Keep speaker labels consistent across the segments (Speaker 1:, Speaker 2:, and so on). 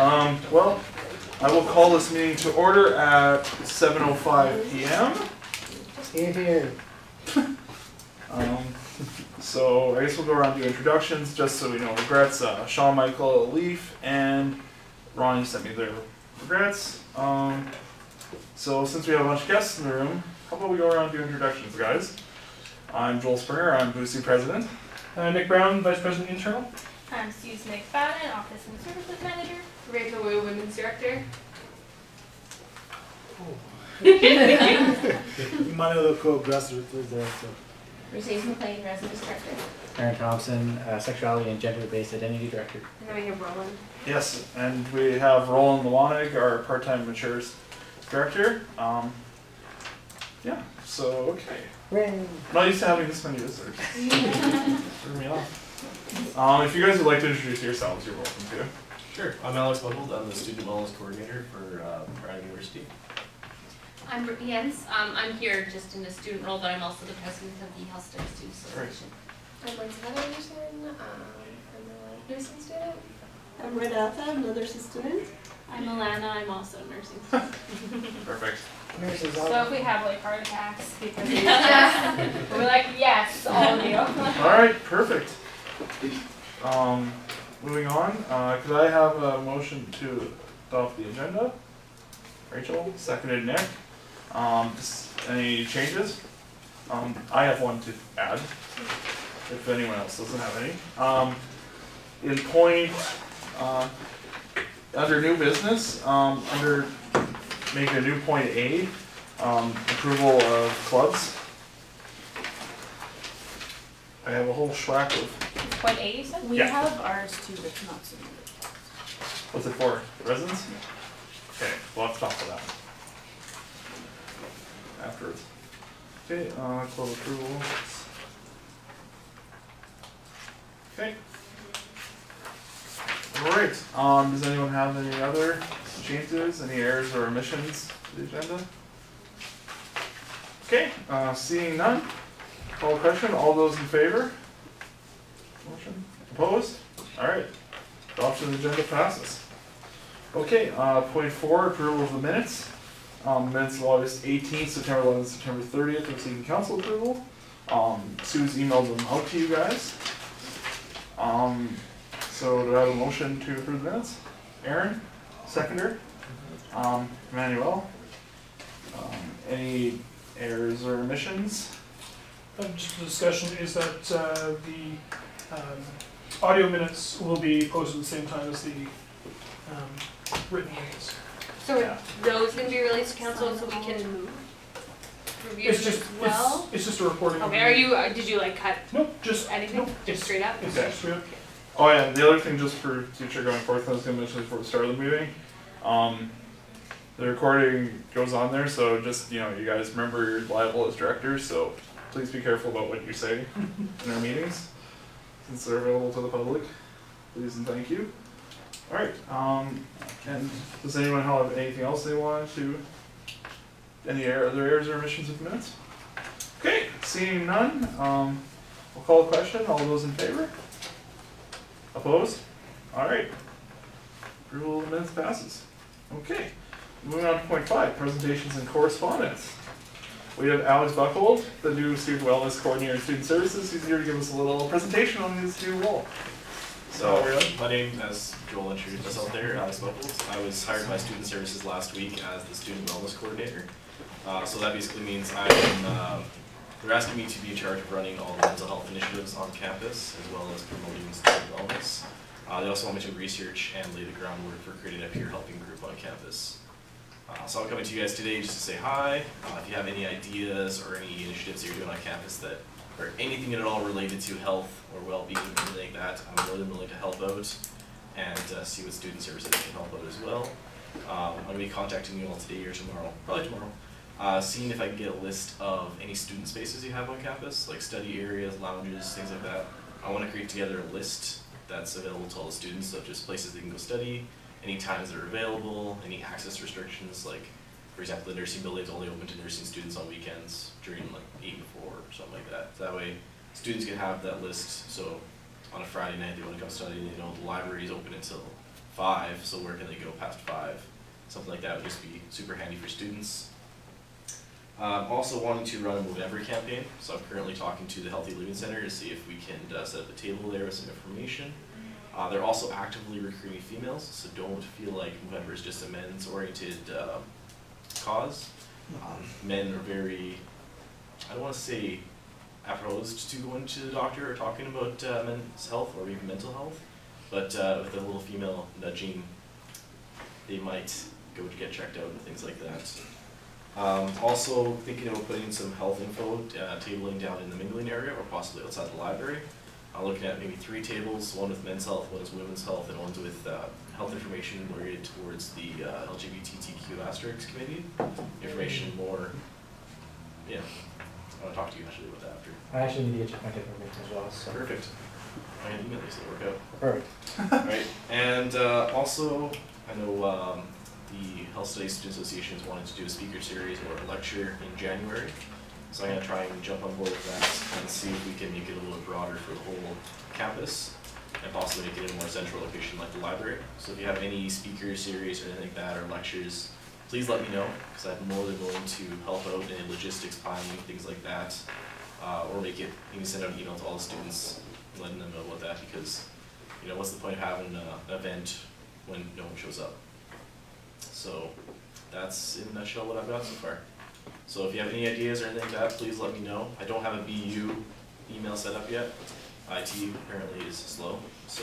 Speaker 1: Well, I will call this meeting to order at 7:05 p.m.
Speaker 2: Here.
Speaker 1: So I guess we'll go around and do introductions just so we know regrets. Sean, Michael, Leaf, and Ronnie sent me their regrets. So since we have a bunch of guests in the room, how about we go around and do introductions, guys? I'm Joel Springer, I'm BUSU President.
Speaker 3: Nick Brown, Vice President Internal.
Speaker 4: I'm Susan McFadden, Office and Services Manager.
Speaker 5: Rachel Wu, Women's Director.
Speaker 2: Emmanuel Co-Grassroots Director.
Speaker 5: Mercedes McLean, Residence Director.
Speaker 6: Aaron Thompson, Sexuality and Gender-Based Identity Director.
Speaker 5: And then we have Roland.
Speaker 1: Yes, and we have Roland Milanig, our part-time Matures Director. Yeah, so okay. I'm not used to having this many visitors. Threw me off. If you guys would like to introduce yourselves, you're welcome to.
Speaker 7: Sure. I'm Alex Bubbles. I'm the Student Wellness Coordinator for Brown University.
Speaker 5: I'm Brittany Jens. I'm here just in a student role, but I'm also the president of the Health Studies Student Association.
Speaker 8: I'm Lindsay Anderson. I'm a nursing student.
Speaker 9: I'm Renata, I'm another student.
Speaker 4: I'm Alana, I'm also a nursing student.
Speaker 1: Perfect.
Speaker 2: Nurses
Speaker 4: So if we have like heart attacks because we're like, yes, all of you.
Speaker 1: Alright, perfect. Moving on, could I have a motion to adopt the agenda? Rachel, seconded Nick. Just any changes? I have one to add, if anyone else doesn't have any. In point, under new business, under making a new point A, approval of clubs. I have a whole schwack of.
Speaker 4: Point A, you said?
Speaker 9: We
Speaker 1: Yeah.
Speaker 9: have ours too, but not submitted.
Speaker 1: What's it for? Residents? Okay, we'll have to talk about that afterwards. Okay, club approval. Okay. Alright, does anyone have any other changes, any errors or omissions to the agenda? Okay, seeing none, call the question. All those in favor? Motion? Opposed? Alright, adoption of the agenda passes. Okay, point 4, approval of the minutes. Minutes of August 18th, September 11th, September 30th, receiving council approval. Sue's emailed them out to you guys. So do I have a motion to approve the minutes? Aaron, seconder. Emmanuel. Any errors or omissions?
Speaker 3: Just a discussion is that the audio minutes will be posted at the same time as the written minutes.
Speaker 5: So are those going to be released to council so we can review
Speaker 3: It's
Speaker 5: them
Speaker 3: just
Speaker 5: as well?
Speaker 3: it's just a recording.
Speaker 5: Okay, are you, did you like cut
Speaker 3: Nope, just
Speaker 5: anything?
Speaker 3: nope.
Speaker 5: Just straight up?
Speaker 3: It's
Speaker 1: Okay.
Speaker 3: just straight up.
Speaker 1: Oh yeah, and the other thing just for future going forth, I was going to mention before the start of the meeting, the recording goes on there, so just, you guys remember you're liable as directors, so please be careful about what you say in our meetings, since they're available to the public. Please and thank you. Alright, and does anyone have anything else they want to, any other errors or omissions with minutes? Okay, seeing none, we'll call the question. All those in favor? Opposed? Alright. Approval of the minutes passes. Okay. Moving on to point 5, presentations and correspondence. We have Alex Buckhold, the new Student Wellness Coordinator in Student Services. He's here to give us a little presentation on his new role.
Speaker 7: So, my name, as Joel introduced us out there, Alex Buckles. I was hired by Student Services last week as the Student Wellness Coordinator. So that basically means they're asking me to be in charge of running all the mental health initiatives on campus, as well as promoting student wellness. They also want me to research and lay the groundwork for creating a peer helping group on campus. So I'm coming to you guys today just to say hi. If you have any ideas or any initiatives that you're doing on campus that are anything at all related to health or well-being, anything like that, I'm more than willing to help out and see what student services can help out as well. I'm going to be contacting you all today or tomorrow, probably tomorrow. Seeing if I can get a list of any student spaces you have on campus, like study areas, lounges, things like that. I want to create together a list that's available to all the students of just places they can go study, any times that are available, any access restrictions, like for example the nursing building is only open to nursing students on weekends during like 8 to 4 or something like that. That way students can have that list, so on a Friday night they want to come study and they know the library is open until 5, so where can they go past 5? Something like that would just be super handy for students. Also wanting to run a Movember campaign, so I'm currently talking to the Healthy Living Center to see if we can set up a table there with some information. They're also actively recruiting females, so don't feel like Movember is just a men's oriented cause. Men are very, I don't want to say opposed to going to the doctor or talking about men's health or even mental health, but with a little female nudging, they might go to get checked out and things like that. Also thinking about putting some health info tabling down in the mingling area or possibly outside the library. Looking at maybe 3 tables, one with men's health, one with women's health, and one with health information related towards the LGBTQ asterisk committee. Information more, yeah, I want to talk to you actually about that after.
Speaker 6: I actually need to check my temperament as well, so.
Speaker 7: Perfect. I'm going to email you so it'll work out.
Speaker 6: Perfect.
Speaker 7: Right, and also, I know the Health Studies Student Association is wanting to do a speaker series or a lecture in January. So I'm going to try and jump on board with that and see if we can make it a little broader for the whole campus and possibly make it in a more central location like the library. So if you have any speaker series or anything like that or lectures, please let me know because I'm more than willing to help out in logistics, planning, things like that. Or make it, you can send out an email to all the students letting them know about that because, you know, what's the point of having an event when no one shows up? So that's in a nutshell what I've got so far. So if you have any ideas or anything like that, please let me know. I don't have a BU email set up yet. IT apparently is slow, so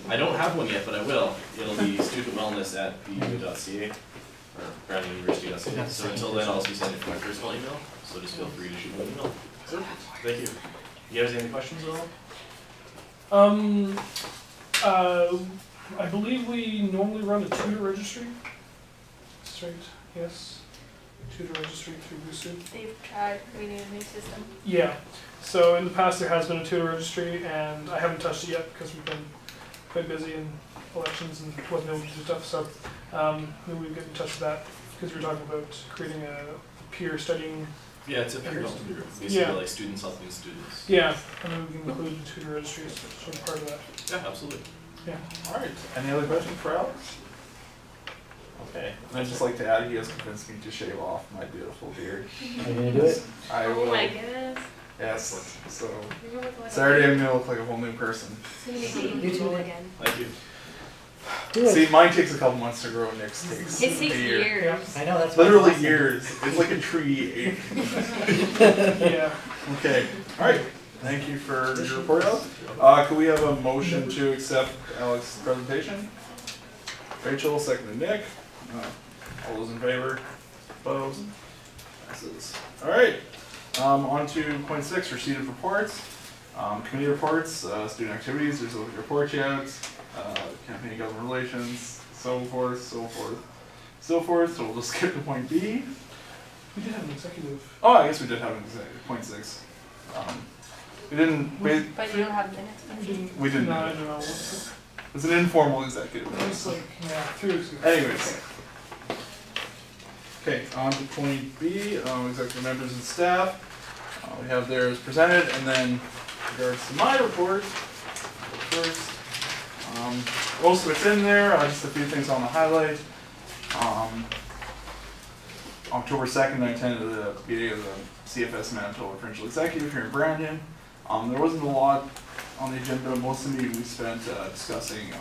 Speaker 7: I don't have one yet, but I will. It'll be studentwellness@bu.ca or brownuniversity.ca. So until then, I'll be sending it from my personal email. So just feel free to shoot me an email. So, thank you. You guys have any questions at all?
Speaker 3: I believe we normally run a tutor registry. Straight, yes. Tutor registry through BUSU.
Speaker 4: They've tried creating a new system.
Speaker 3: Yeah, so in the past there has been a tutor registry and I haven't touched it yet because we've been quite busy in elections and wasn't able to do stuff, so maybe we get in touch with that because we were talking about creating a peer studying.
Speaker 7: Yeah, it's a peer helping group, basically like students helping students.
Speaker 3: Yeah, and then we can include the tutor registry as sort of part of that.
Speaker 7: Yeah, absolutely.
Speaker 3: Yeah.
Speaker 1: Alright, any other questions for Alex? Okay, and I'd just like to add, he has convinced me to shave off my beautiful beard.
Speaker 6: Are you gonna do it?
Speaker 1: I will.
Speaker 4: Oh my goodness.
Speaker 1: Yes, so
Speaker 4: You're gonna look like
Speaker 1: Saturday I'm gonna look like a whole new person.
Speaker 4: It's gonna be beautiful again.
Speaker 7: Thank you.
Speaker 6: Do it.
Speaker 1: See, mine takes a couple months to grow, Nick's takes
Speaker 4: It
Speaker 1: a
Speaker 4: takes
Speaker 1: year.
Speaker 4: years.
Speaker 6: I know, that's
Speaker 1: Literally
Speaker 6: awesome.
Speaker 1: years. It's like a tree.
Speaker 3: Yeah.
Speaker 1: Okay, alright. Thank you for your report, Alex. Could we have a motion to accept Alex's presentation? Rachel, seconded Nick. All those in favor? Opposed? Passes. Alright, on to point 6, receipt of reports. Committee reports, student activities, there's a report yet, campaign government relations, so forth, so forth, so forth. So we'll just skip to point B.
Speaker 3: We did have an executive.
Speaker 1: Oh, I guess we did have an executive, point 6. We didn't,
Speaker 4: But you don't have minutes.
Speaker 1: We didn't.
Speaker 3: No, I don't know. It
Speaker 1: it's an informal executive.
Speaker 3: was like, yeah, 3 weeks ago.
Speaker 1: Anyways. Okay, on to point B, executive members and staff. We have theirs presented, and then in regards to my report, first, most of it's in there, just a few things on the highlight. October 2nd, I attended the meeting of the CFS Manitoba Provincial Executive here in Brandon. There wasn't a lot on the agenda. Most of the meeting we spent discussing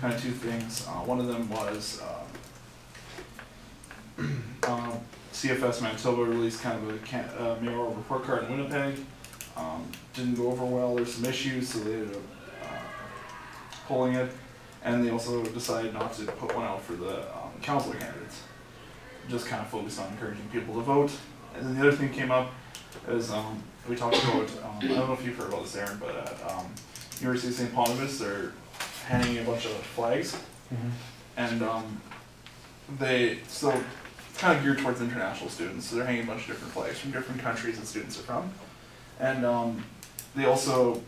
Speaker 1: kind of 2 things. One of them was CFS Manitoba released kind of a mayoral report card in Winnipeg. Didn't go over well. There's some issues, so they ended up pulling it. And they also decided not to put one out for the council candidates. Just kind of focused on encouraging people to vote. And then the other thing came up is we talked about, I don't know if you've heard about this, Aaron, but at University of St. Bonaventure, they're hanging a bunch of flags.
Speaker 6: Mm-hmm.
Speaker 1: And so it's kind of geared towards international students, so they're hanging a bunch of different flags from different countries that students are from. And they also,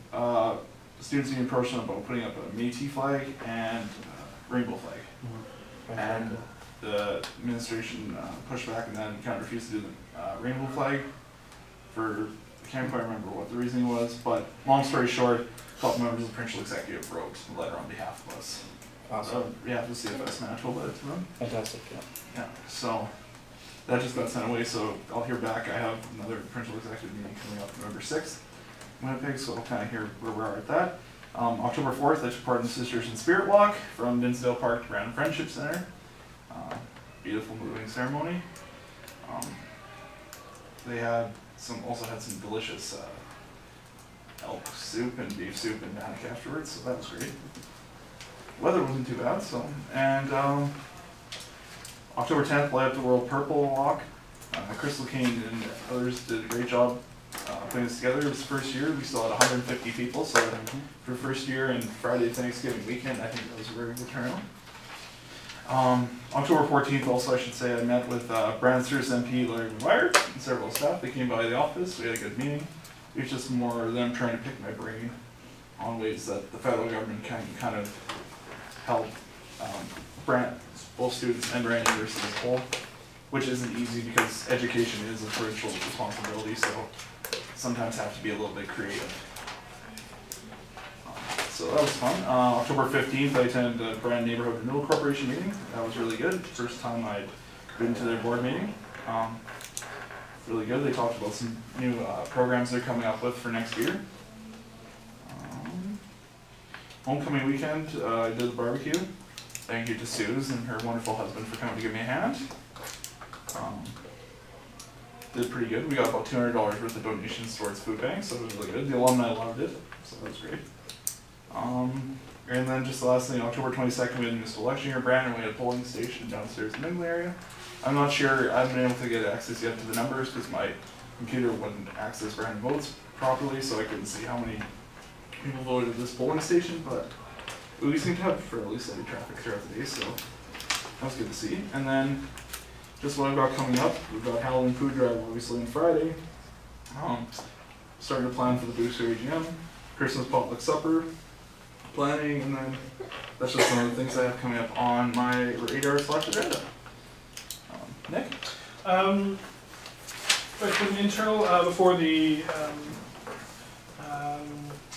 Speaker 1: students being approached them about putting up a Métis flag and rainbow flag.
Speaker 6: Mm-hmm.
Speaker 1: And the administration pushed back and then kind of refused to do the rainbow flag for, I can't quite remember what the reasoning was, but long story short, a couple members of the provincial executive wrote a letter on behalf of us
Speaker 6: Awesome.
Speaker 1: Yeah, the CFS match will let it to them.
Speaker 6: Fantastic, yeah.
Speaker 1: Yeah, so that just got sent away, so I'll hear back. I have another provincial executive meeting coming up November 6th in Winnipeg, so I'll kind of hear where we are at that. October 4th, I took part in the Sisters in Spirit Walk from Dinsdale Park to Brandon Friendship Center. Beautiful moving ceremony. They had also had some delicious elk soup and beef soup and bannock afterwards, so that was great. Weather wasn't too bad, so, and October 10th, led up the World Purple Walk. Crystal Kane and others did a great job putting this together. It was the first year, we still had 150 people, so for first year and Friday Thanksgiving weekend, I think that was a very good turnout. October 14th also, I should say, I met with Brandon Sturgis MP, Larry McGuire, and several staff. They came by the office, we had a good meeting. It was just more them trying to pick my brain on ways that the federal government can kind of help both students and Brandon University as a whole, which isn't easy because education is a provincial responsibility, so sometimes have to be a little bit creative. So that was fun. October 15th, I attended the Brandon Neighborhood Renewal Corporation meeting. That was really good. First time I'd been to their board meeting. Really good. They talked about some new programs they're coming up with for next year. Homecoming weekend, I did the barbecue. Thank you to Suze and her wonderful husband for coming to give me a hand. Did pretty good. We got about $200 worth of donations towards food banks, so it was really good. The alumni loved it, so that was great. And then just the last thing, October 22nd, we had a municipal election here in Brandon. We had a polling station downstairs in the Mingley area. I'm not sure, I haven't been able to get access yet to the numbers because my computer wouldn't access Brandon votes properly, so I couldn't see how many people voted at this polling station, but we seem to have fairly steady traffic throughout the day, so that was good to see. And then just what I've got coming up, we've got Halloween food drive obviously on Friday. Starting to plan for the BUSU AGM, Christmas potluck supper, planning, and then that's just some of the things I have coming up on my radar/agenda. Nick?
Speaker 3: For an internal, before the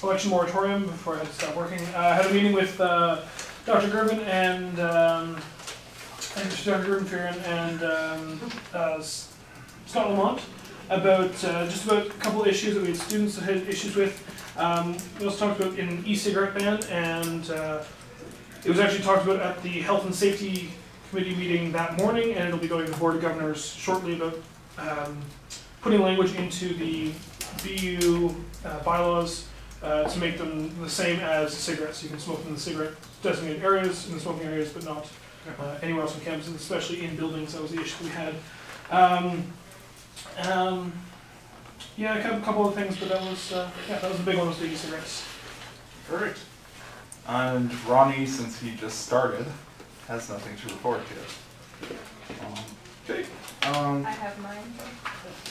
Speaker 3: election moratorium, before I had to stop working, I had a meeting with Dr. Gervin and Dr. Gervin Fearon and Scott Lamont about just about a couple of issues that we had students that had issues with. We also talked about an e-cigarette ban, and it was actually talked about at the Health and Safety Committee meeting that morning, and it'll be going to the Board of Governors shortly about putting language into the BU bylaws to make them the same as cigarettes. You can smoke in the cigarette designated areas, in the smoking areas, but not anywhere else on campus, especially in buildings. That was the issue we had. Yeah, a couple of things, but that was the big one, was the e-cigarettes.
Speaker 1: Perfect. And Ronnie, since he just started, has nothing to report yet. Okay.
Speaker 4: I have mine.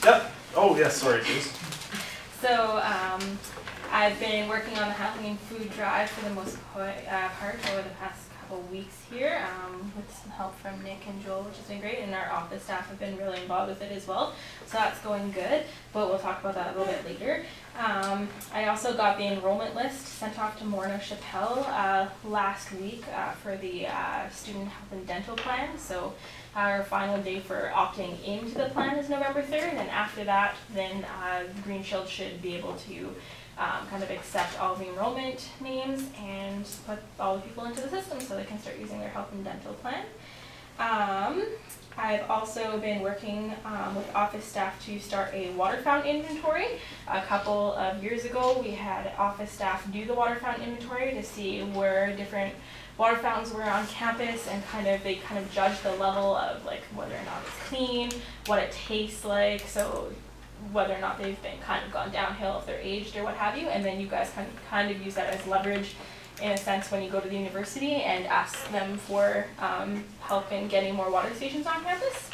Speaker 1: Yep. Oh yes, sorry, please.
Speaker 4: So I've been working on the Halloween food drive for the most part over the past couple weeks here, with some help from Nick and Joel, which has been great, and our office staff have been really involved with it as well. So that's going good, but we'll talk about that a little bit later. I also got the enrollment list sent off to Morneau Chappelle last week for the student health and dental plan. So our final day for opting into the plan is November 3rd, and after that, then Green Shield should be able to kind of accept all the enrollment names and put all the people into the system so they can start using their health and dental plan. I've also been working with office staff to start a water fountain inventory. A couple of years ago, we had office staff do the water fountain inventory to see where different water fountains were on campus, and they kind of judge the level of like whether or not it's clean, what it tastes like, so whether or not they've been kind of gone downhill if they're aged or what have you, and then you guys can kind of use that as leverage in a sense when you go to the university and ask them for help in getting more water stations on campus.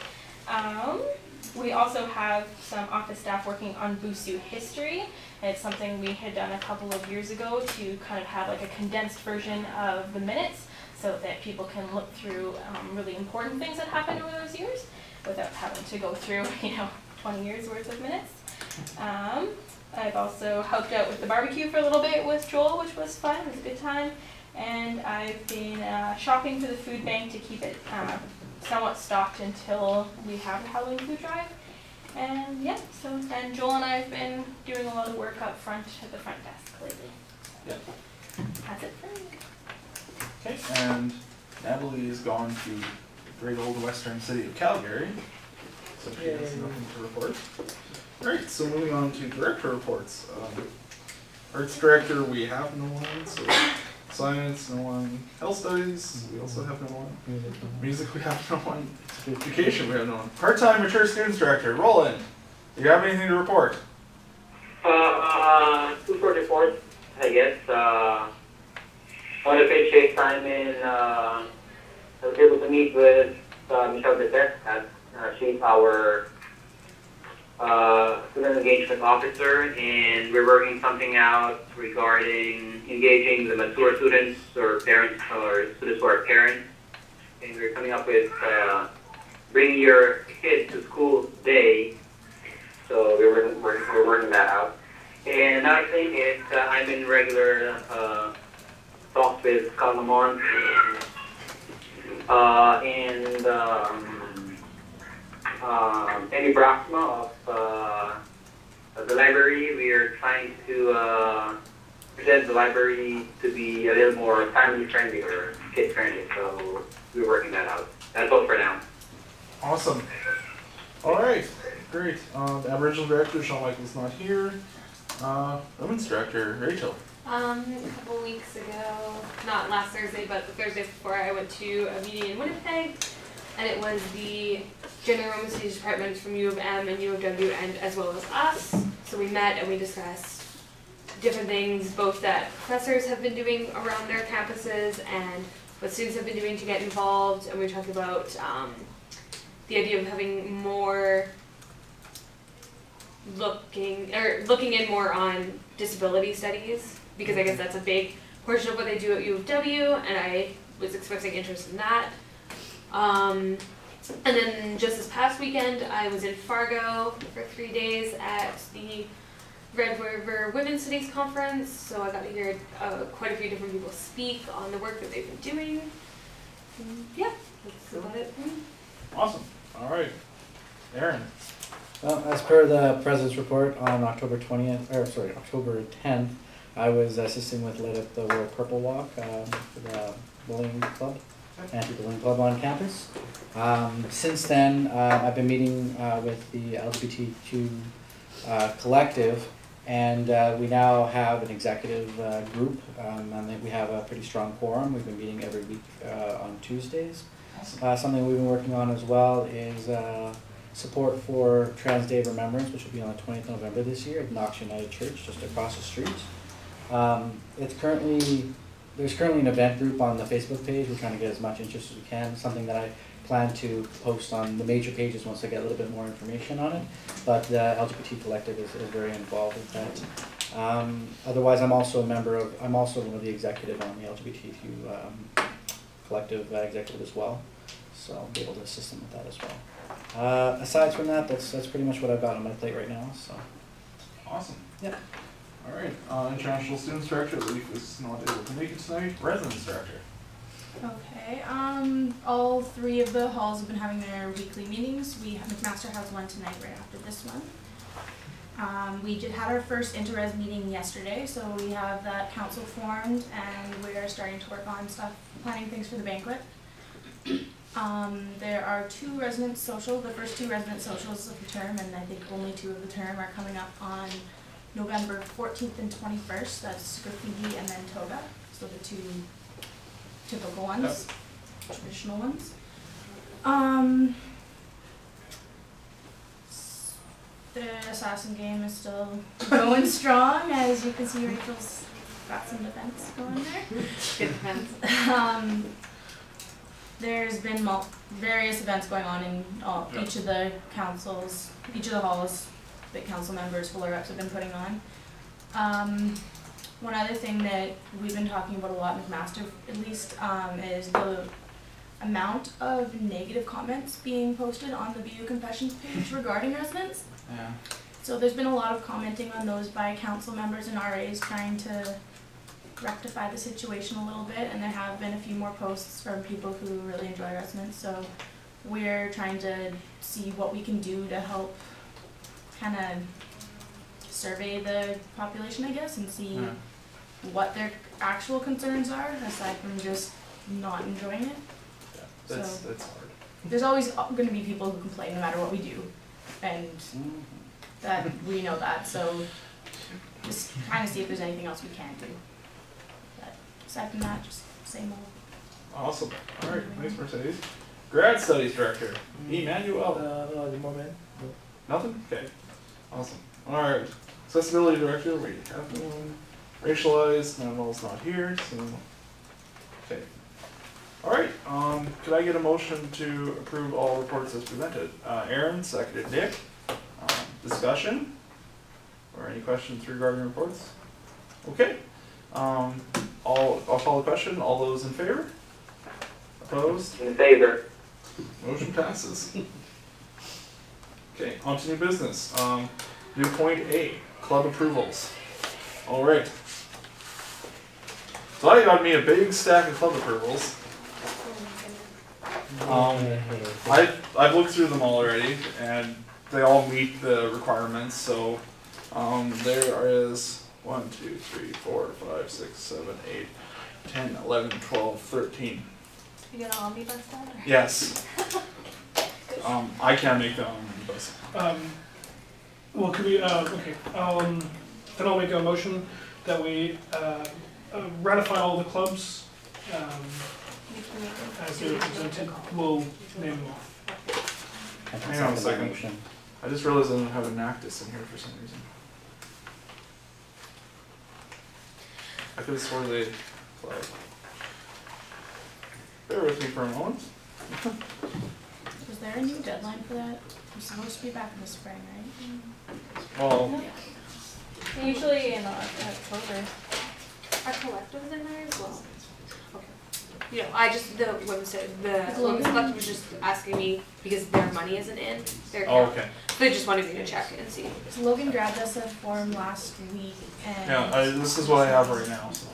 Speaker 4: We also have some office staff working on BUSU history. It's something we had done a couple of years ago to kind of have like a condensed version of the minutes so that people can look through really important things that happened over those years without having to go through, 20 years worth of minutes. I've also helped out with the barbecue for a little bit with Joel, which was fun. It was a good time. And I've been shopping for the food bank to keep it somewhat stocked until we have the Halloween food drive. And yeah, and Joel and I have been doing a lot of work up front at the front desk lately.
Speaker 1: Yep.
Speaker 4: That's it for me.
Speaker 1: Okay, and Natalie has gone to the great old western city of Calgary, so she has nothing to report. Alright, so moving on to director reports. Arts director, we have no one, so science, no one. Health studies, we also have no one. Music, we have no one. Education, we have no one. Part-time mature students director, Roland, do you have anything to report?
Speaker 10: Two short reports, I guess. I want to appreciate Simon. I was able to meet with Michelle Bissett. She's our student engagement officer, and we're working something out regarding engaging the mature students or parents or students who are parents. And we're coming up with bring your kid to school day. So we're working that out. And another thing is I'm in regular talks with Calmont and Amy Brachma of the library. We are trying to present the library to be a little more family friendly or kid friendly. So we're working that out. That's all for now.
Speaker 1: Awesome. Alright, great. The Aboriginal director, Sean Michael's not here. Women's director, Rachel.
Speaker 5: A couple weeks ago, not last Thursday, but the Thursday before, I went to a meeting in Winnipeg, and it was the Gender and Women's Studies departments from U of M and U of W, and as well as us. So we met and we discussed different things, both that professors have been doing around their campuses and what students have been doing to get involved, and we talked about the idea of having more looking in more on disability studies, because I guess that's a big portion of what they do at U of W, and I was expressing interest in that. And then just this past weekend, I was in Fargo for 3 days at the Red River Women's Studies Conference, so I got to hear quite a few different people speak on the work that they've been doing. And yeah, that's about it.
Speaker 1: Awesome. Alright. Aaron.
Speaker 6: Well, as per the President's report on October 10th, I was assisting with Lit Up the World Purple Walk for the bullying club, anti-bullying club on campus. Since then, I've been meeting with the LGBTQ collective, and we now have an executive group. I think we have a pretty strong quorum. We've been meeting every week on Tuesdays.
Speaker 1: Awesome.
Speaker 6: Something we've been working on as well is support for Trans Day of Remembrance, which will be on the 20th of November this year at Knox United Church, just across the street. There's currently an event group on the Facebook page. We're trying to get as much interest as we can. Something that I plan to post on the major pages once I get a little bit more information on it. But the LGBT collective is very involved with that. Otherwise, I'm also one of the executive on the LGBTQ collective executive as well. So I'll be able to assist them with that as well. Aside from that, that's pretty much what I've got on my plate right now. So.
Speaker 1: Awesome.
Speaker 6: Yep.
Speaker 1: Alright, International Students Director, Leaf is not able to make it tonight. Residence Director.
Speaker 11: Okay, all three of the halls have been having their weekly meetings. McMaster has one tonight right after this one. We had our first inter-res meeting yesterday, so we have that council formed and we're starting to work on stuff, planning things for the banquet. There are the first two resident socials of the term, and I think only two of the term are coming up on November 14th and 21st. That's graffiti and then toga, so the two typical ones, traditional ones. The assassin game is still going strong. As you can see, Rachel's got some defense going there.
Speaker 5: Good defense.
Speaker 11: There's been various events going on in each of the halls that council members, fuller reps have been putting on. One other thing that we've been talking about a lot in McMaster, at least, is the amount of negative comments being posted on the BU Confessions page regarding residents.
Speaker 1: Yeah.
Speaker 11: So there's been a lot of commenting on those by council members and RAs trying to rectify the situation a little bit, and there have been a few more posts from people who really enjoy Resonance, so we're trying to see what we can do to help kind of survey the population, I guess, and see what their actual concerns are, aside from just not enjoying it.
Speaker 1: Yeah, that's hard.
Speaker 11: There's always going to be people who complain no matter what we do, and that we know that, so just kind of see if there's anything else we can do. But aside from that, just same old.
Speaker 1: Awesome. All right, thanks, Mercedes. Grad Studies Director, Emmanuel.
Speaker 2: No, at the moment. No.
Speaker 1: Nothing? Okay. Awesome. All right. Accessibility Director, we have one. Racialized, Manuel's not here, so. Okay. All right. Could I get a motion to approve all reports as presented? Aaron, seconded Nick. Discussion? Or any questions regarding reports? Okay. I'll call the question. All those in favor? Opposed?
Speaker 10: In favor.
Speaker 1: Motion passes. Okay, on to new business. New point A, club approvals. All right. So I got me a big stack of club approvals. I've looked through them all already, and they all meet the requirements. So there is 1, 2, 3, 4, 5, 6, 7, 8, 10, 11, 12, 13.
Speaker 4: You gonna omnibus that? Or?
Speaker 1: Yes. I can't make the omnibus.
Speaker 3: Well, could we, okay, then I'll make a motion that we ratify all the clubs as they're presented. We'll name them off.
Speaker 1: Hang on a second. I just realized I don't have an Actus in here for some reason. I could have sworn they club. Bear with me for a moment.
Speaker 11: Was there a new deadline for that? It's supposed to be back in the spring, right?
Speaker 1: Well,
Speaker 4: Usually in October.
Speaker 5: Are collectives in there as well? Okay. You know, I just, the women's collective was just asking me because their money isn't in their account.
Speaker 1: okay.
Speaker 5: So they just wanted me to check and see.
Speaker 11: So Logan grabbed us a form last week, and
Speaker 1: Yeah, this is what I have right now. So.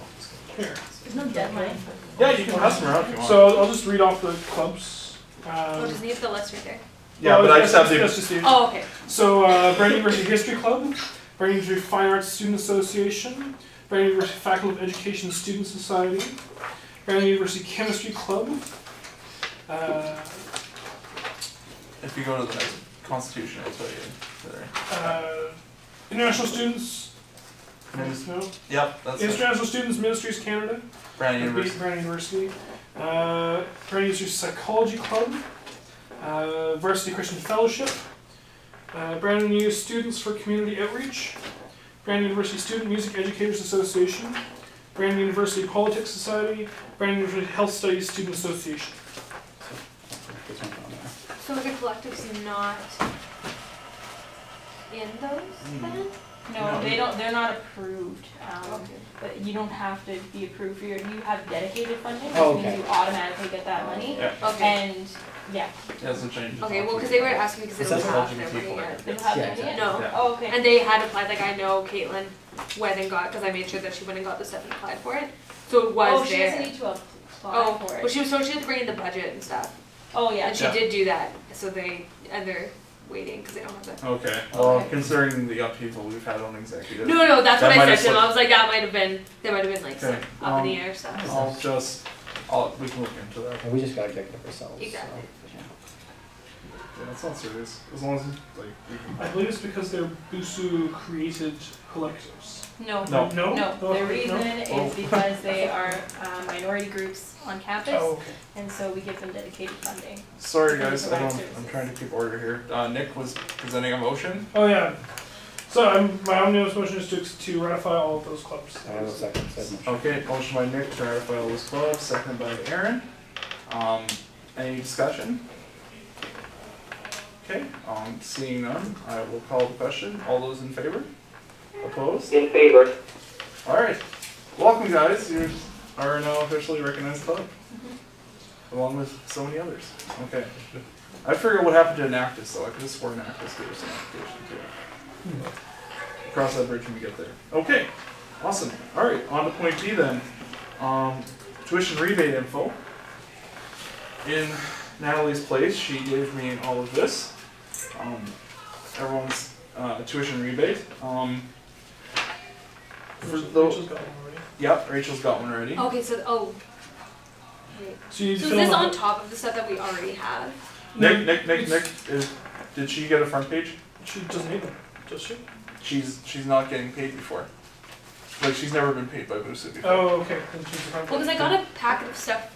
Speaker 3: Here.
Speaker 11: there's no deadline.
Speaker 1: Yeah, you can pass them around if you want.
Speaker 3: So I'll just read off the clubs.
Speaker 5: Oh, doesn't he have the list right there?
Speaker 1: Yeah, but I just have
Speaker 3: that's
Speaker 1: the.
Speaker 3: just the.
Speaker 5: Oh, okay.
Speaker 3: So Brandon University History Club, Brandon University Fine Arts Student Association, Brandon University Faculty of Education Student Society, Brandon University Chemistry Club.
Speaker 1: If you go to the next Constitution, I'll tell you. There.
Speaker 3: International Students. No.
Speaker 1: Yep, that's it.
Speaker 3: International Students Ministries Canada.
Speaker 1: Brandon University.
Speaker 3: Brandon University. Brandon University Psychology Club. Varsity Christian Fellowship. Brandon U Students for Community Outreach. Brandon University Student Music Educators Association. Brandon University Politics Society. Brandon University Health Studies Student Association.
Speaker 5: So the collective's not in those then?
Speaker 4: No, they don't. They're not approved.
Speaker 5: Okay.
Speaker 4: But you don't have to be approved for your. You have dedicated funding, which
Speaker 6: Oh,
Speaker 4: means
Speaker 6: okay.
Speaker 4: you automatically get that money.
Speaker 1: Yeah.
Speaker 5: Okay.
Speaker 4: And yeah,
Speaker 1: It hasn't changed.
Speaker 5: Okay, well, because they were asking me because they
Speaker 1: Is
Speaker 5: don't
Speaker 1: that
Speaker 5: have their
Speaker 1: LGBT
Speaker 5: money
Speaker 1: for
Speaker 5: yet.
Speaker 4: they don't have
Speaker 6: Yeah,
Speaker 4: any yet?
Speaker 5: No.
Speaker 1: Yeah.
Speaker 4: Oh, okay.
Speaker 5: And they had applied, like I know Caitlin went and got, because I made sure that she went and got the stuff and applied for it. So it was
Speaker 4: oh, she
Speaker 5: there.
Speaker 4: doesn't need to apply
Speaker 5: Oh,
Speaker 4: for it.
Speaker 5: well, she had to bring in the budget and stuff.
Speaker 4: Oh yeah.
Speaker 5: And she
Speaker 1: Yeah.
Speaker 5: did do that, so they're waiting because they don't have the.
Speaker 1: Okay. Well,
Speaker 4: Okay.
Speaker 1: considering the upheaval we've had on executive.
Speaker 5: No, that's
Speaker 1: That
Speaker 5: what
Speaker 1: might
Speaker 5: I
Speaker 1: have
Speaker 5: said to him.
Speaker 1: slipped.
Speaker 5: I was like, there might have been like some
Speaker 1: Okay,
Speaker 5: up in the air stuff.
Speaker 1: we can look into that.
Speaker 6: And we just gotta get it ourselves.
Speaker 5: Exactly.
Speaker 6: So, yeah.
Speaker 1: Yeah, it's not serious. As long as like we can.
Speaker 3: I believe it's because they're BUSU created collectives.
Speaker 4: No.
Speaker 1: No.
Speaker 3: No?
Speaker 4: No.
Speaker 3: No?
Speaker 4: The reason
Speaker 1: Oh.
Speaker 4: is because they are minority groups on campus,
Speaker 3: Oh, okay.
Speaker 4: and so we give them dedicated funding.
Speaker 1: Sorry
Speaker 4: They
Speaker 1: guys,
Speaker 4: provide
Speaker 1: I'm
Speaker 4: services.
Speaker 1: trying to keep order here. Nick was presenting a motion.
Speaker 3: Oh, yeah. So my omnibus motion is to ratify all of those clubs.
Speaker 6: I will second said motion.
Speaker 1: Okay, motion by Nick to ratify all this club, second by Aaron. Any discussion? Okay, seeing none, I will call the question. All those in favor? Opposed?
Speaker 10: In favor.
Speaker 1: Alright, welcome guys, you are now officially recognized club. Along with so many others. Okay. I figured what happened to Enactus though, I could have sworn Enactus gave us an application too. Cross that bridge when we get there. Okay, Awesome. All right, on to point B then. Tuition rebate info. In Natalie's place, she gave me all of this. Everyone's tuition rebate. For
Speaker 3: Rachel's got one already.
Speaker 1: Yep, Rachel's got one already.
Speaker 5: Okay, so wait.
Speaker 3: So you
Speaker 5: So
Speaker 3: fill
Speaker 5: is this
Speaker 3: in
Speaker 5: on top of the stuff that we already have?
Speaker 1: Nick, did she get a front page?
Speaker 3: She doesn't need them, does she?
Speaker 1: She's not getting paid before. Like, she's never been paid by BUSU before.
Speaker 3: Oh, okay. Then she's the front
Speaker 5: Well, because I
Speaker 3: page.
Speaker 5: got a packet of stuff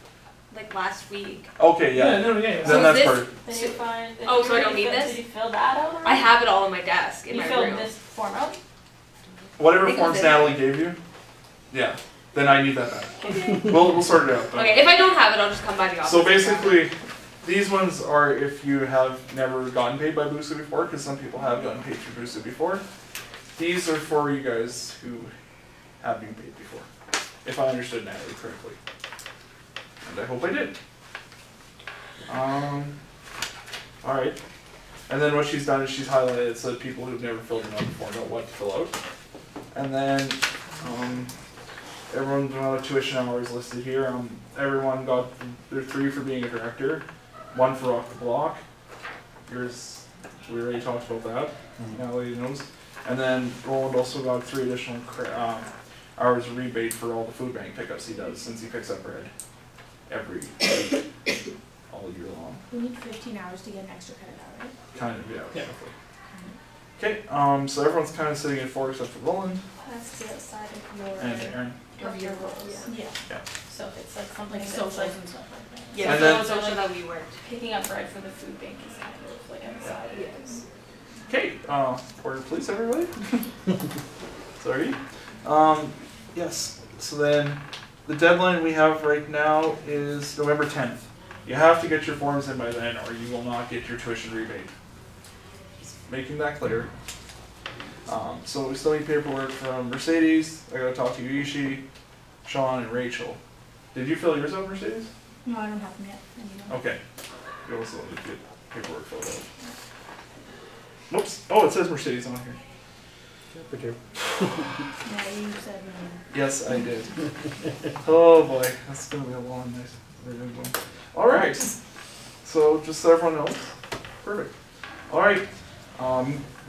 Speaker 5: like last week.
Speaker 1: Okay, yeah.
Speaker 3: Yeah,
Speaker 1: Then
Speaker 5: So
Speaker 1: that's
Speaker 5: this-
Speaker 1: part.
Speaker 4: Then you find.
Speaker 5: Oh, so I don't need this?
Speaker 4: Did you fill that out already?
Speaker 5: I have it all on my desk in
Speaker 4: You
Speaker 5: my
Speaker 4: filled
Speaker 5: room.
Speaker 4: this form out?
Speaker 1: Whatever
Speaker 5: I think
Speaker 1: forms
Speaker 5: it was in
Speaker 1: Natalie gave you, yeah. Then I need that back. We'll sort it out. Though.
Speaker 5: Okay, if I don't have it, I'll just come by the office.
Speaker 1: So
Speaker 5: and grab it.
Speaker 1: basically, these ones are if you have never gotten paid by BUSU before, because some people have gotten paid through BUSU before. These are for you guys who have been paid before, if I understood Natalie correctly. And I hope I did. Alright. And then what she's done is she's highlighted so that people who've never filled it out before know what to fill out. And then everyone's amount of tuition hours listed here. Everyone got their 3 for being a director, 1 for off the block. Yours, we already talked about that. Natalie knows. And then Roland also got 3 additional hours of rebate for all the food bank pickups he does, since he picks up bread every week, all year long.
Speaker 11: We need 15 hours to get an extra credit hour, right?
Speaker 1: Kind of, yeah.
Speaker 3: Yeah.
Speaker 1: Okay, so everyone's kind of sitting at 4 except for Roland
Speaker 4: Has to be outside of your.
Speaker 1: and Aaron.
Speaker 4: Of your roles.
Speaker 11: Yeah.
Speaker 4: So if it's like something
Speaker 11: Like
Speaker 4: that's
Speaker 11: socials
Speaker 4: like
Speaker 11: and stuff like that.
Speaker 5: Yeah,
Speaker 1: And
Speaker 5: so
Speaker 1: then-
Speaker 5: it's also that we worked.
Speaker 4: picking up bread for the food bank is kind of like outside of this.
Speaker 1: Okay, order please, everybody. Sorry. Yes, so then the deadline we have right now is November 10th. You have to get your forms in by then or you will not get your tuition rebate. Just making that clear. So we still need paperwork from Mercedes. I gotta talk to Yuichi, Sean, and Rachel. Did you fill yours out, Mercedes?
Speaker 11: No, I don't have them yet. Anymore.
Speaker 1: Okay. You also need to get paperwork filled out. Whoops. Oh, it says Mercedes on here.
Speaker 11: Yeah, you said no.
Speaker 1: Yes, I did. Oh boy, that's gonna be a long night. All right. So just so everyone knows. Perfect. All right.